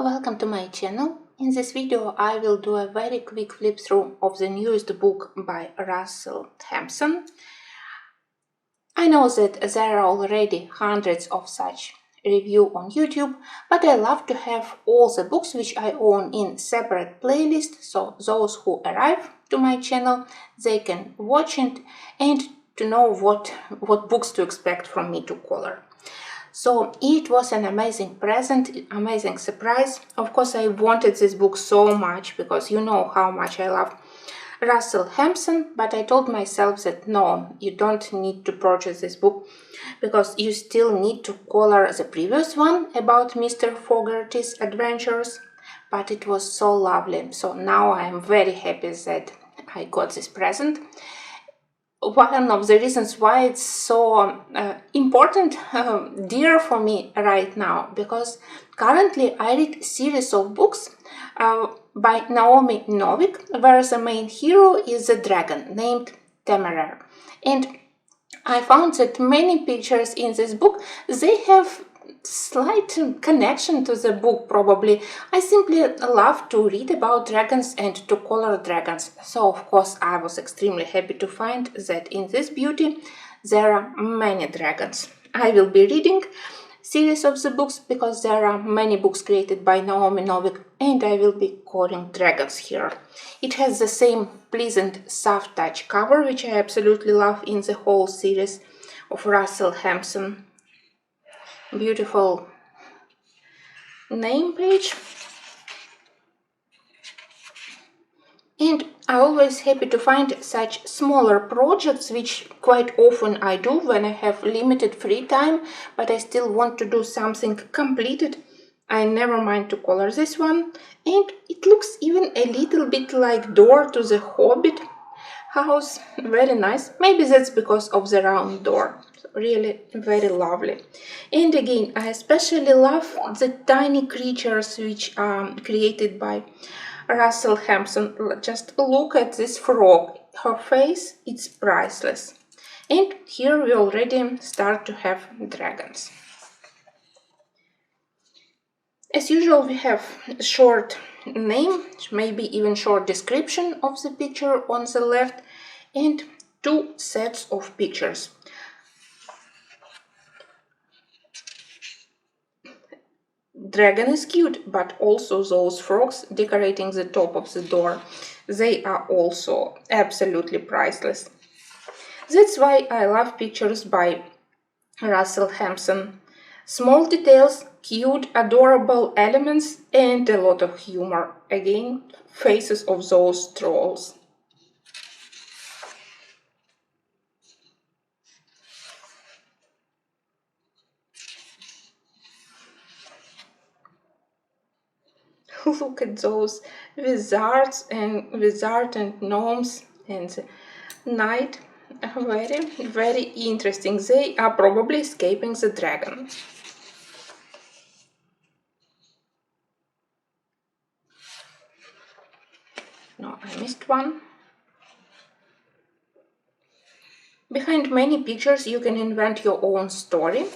Welcome to my channel. In this video I will do a very quick flip through of the newest book by Russell Hampson. I know that there are already hundreds of such reviews on YouTube, but I love to have all the books which I own in separate playlists, so those who arrive to my channel, they can watch it and to know what books to expect from me to color. So it was an amazing present, amazing surprise. Of course, I wanted this book so much because you know how much I love Russell Hampson, but I told myself that no, you don't need to purchase this book because you still need to color the previous one about Mr. Fogarty's adventures, but it was so lovely. So now I am very happy that I got this present. One of the reasons why it's so important, dear for me right now, because currently I read a series of books by Naomi Novik, where the main hero is a dragon named Temeraire. And I found that many pictures in this book, they have slight connection to the book probably. I simply love to read about dragons and to color dragons. So of course I was extremely happy to find that in this beauty there are many dragons. I will be reading series of the books because there are many books created by Naomi Novik and I will be coloring dragons here. It has the same pleasant soft touch cover which I absolutely love in the whole series of Russell Hampson. Beautiful name page, and I'm always happy to find such smaller projects, which quite often I do when I have limited free time, but I still want to do something completed. I never mind to color this one, and it looks even a little bit like door to the Hobbit house. Very nice. Maybe that's because of the round door. Really very lovely. And again, I especially love the tiny creatures which are created by Russell Hampson. Just look at this frog. Her face, it's priceless. And here we already start to have dragons. As usual, we have a short name, maybe even short description of the picture on the left, and two sets of pictures. Dragon is cute, but also those frogs decorating the top of the door, they are also absolutely priceless. That's why I love pictures by Russell Hampson. Small details, cute, adorable elements, and a lot of humor. Again, faces of those trolls. Look at those wizards and gnomes and knight. Very, very interesting. They are probably escaping the dragon. No, I missed one. Behind many pictures you can invent your own story.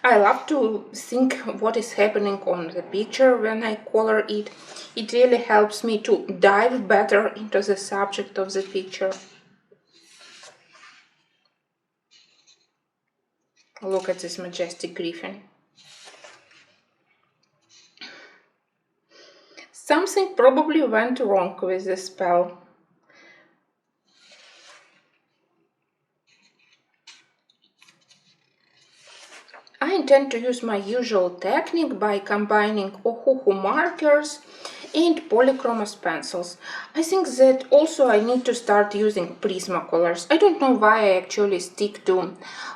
I love to think what is happening on the picture when I color it. It really helps me to dive better into the subject of the picture. Look at this majestic griffin. Something probably went wrong with the spell. I intend to use my usual technique by combining Ohuhu markers and polychromos pencils. I think that also I need to start using Prismacolors. I don't know why I actually stick to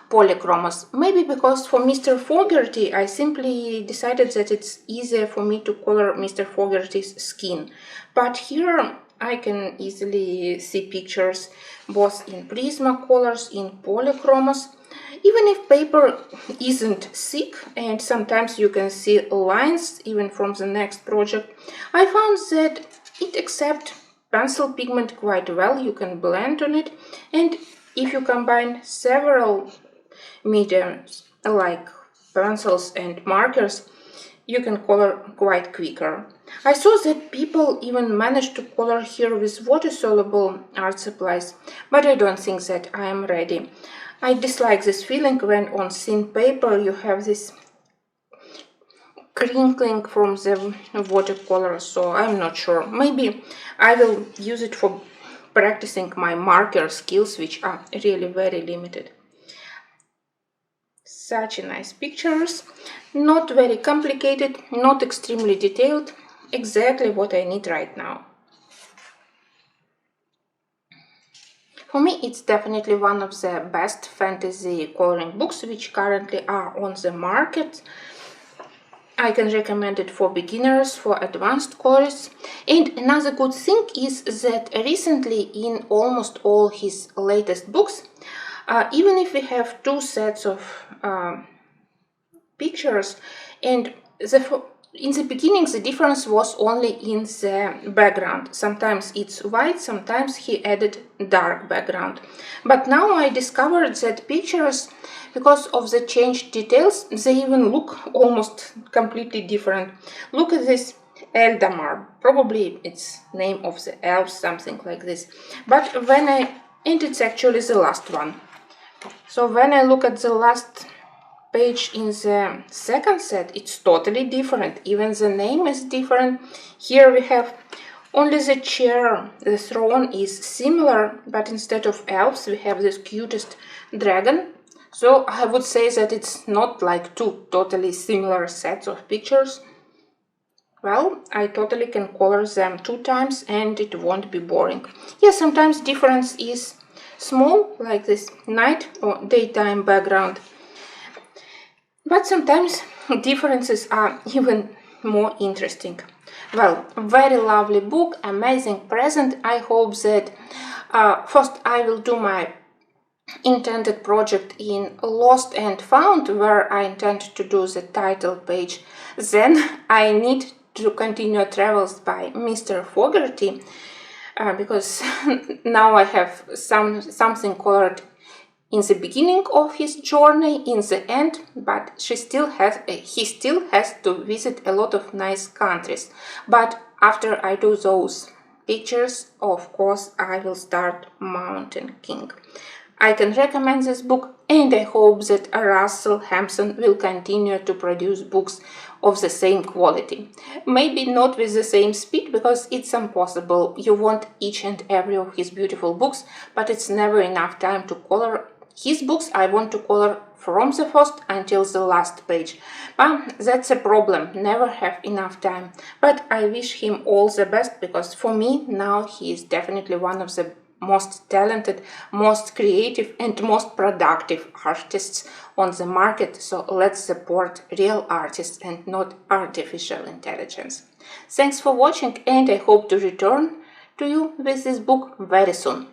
polychromos. Maybe because for Mr. Fogarty I simply decided that it's easier for me to color Mr. Fogarty's skin. But here I can easily see pictures both in Prismacolors, in polychromos. Even if paper isn't thick and sometimes you can see lines even from the next project, I found that it accepts pencil pigment quite well. You can blend on it, and if you combine several mediums like pencils and markers, you can color quite quicker. I saw that people even managed to color here with water-soluble art supplies, but I don't think that I am ready. I dislike this feeling when on thin paper you have this crinkling from the watercolor, so I'm not sure. Maybe I will use it for practicing my marker skills, which are really very limited. Such nice pictures, not very complicated, not extremely detailed, exactly what I need right now. For me, it's definitely one of the best fantasy coloring books which currently are on the market. I can recommend it for beginners, for advanced colorists. And another good thing is that recently in almost all his latest books, even if we have two sets of pictures, and in the beginning the difference was only in the background. Sometimes it's white, sometimes he added dark background. But now I discovered that pictures, because of the changed details, they even look almost completely different. Look at this Eldamar, probably it's name of the elves, something like this. But and it's actually the last one. So when I look at the last page in the second set, it's totally different. Even the name is different. Here we have only the chair, the throne is similar, but instead of elves we have this cutest dragon. So I would say that it's not like two totally similar sets of pictures. Well, I totally can color them 2 times and it won't be boring. Yeah, sometimes difference is small, like this night or daytime background. But sometimes differences are even more interesting. Well, very lovely book, amazing present. I hope that first I will do my intended project in Lost and Found, where I intend to do the title page. Then I need to continue travels by Mr. Fogarty, because now I have something colored in the beginning of his journey, in the end, but he still has to visit a lot of nice countries. But after I do those pictures, of course, I will start Mountain King. I can recommend this book, and I hope that Russell Hampson will continue to produce books of the same quality. Maybe not with the same speed, because it's impossible. You want each and every of his beautiful books, but it's never enough time to color his books. I want to color from the first until the last page. But that's a problem, never have enough time. But I wish him all the best, because for me now he is definitely one of the most talented, most creative and most productive artists on the market. So let's support real artists and not artificial intelligence. Thanks for watching, and I hope to return to you with this book very soon.